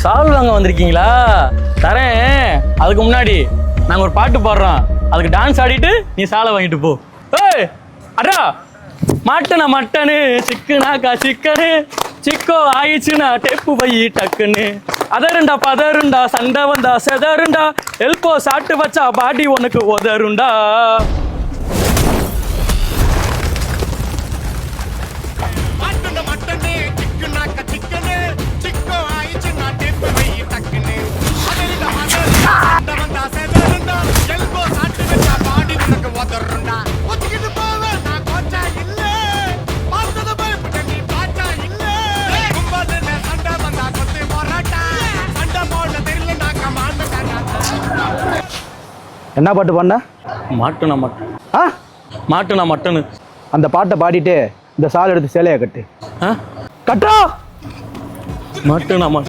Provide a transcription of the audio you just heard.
சால் வாங்க வந்திருக்கீங்களா? தரேன். அதுக்கு முன்னாடி நாங்க ஒரு பாட்டு பாடுறோம், அதுக்கு டான்ஸ் ஆடிட்டு நீ சாலை வாங்கிட்டு போ. ஏய் அடா, மாட்டனா மட்டனு, சிக்கனாக்கா சிக்கனு, சிக்கோ ஆயிடுச்சுன்னா டெப்பு பையி டக்குன்னு, அதருண்டா பதருண்டா, சண்டை வந்தா செதருண்டா, எல்போ சாப்பிட்டு வச்சா பாடி உனக்கு உதருண்டா. என்ன பாட்டு பாடின? மாட்டுனா மட்டன். ஆ, மாட்டுனா மட்டனு. அந்த பாட்டை பாடிட்டு இந்த சால் எடுத்து சேலையை கட்டு. ஆ, கட்டா மாட்டுனா மட்டன்.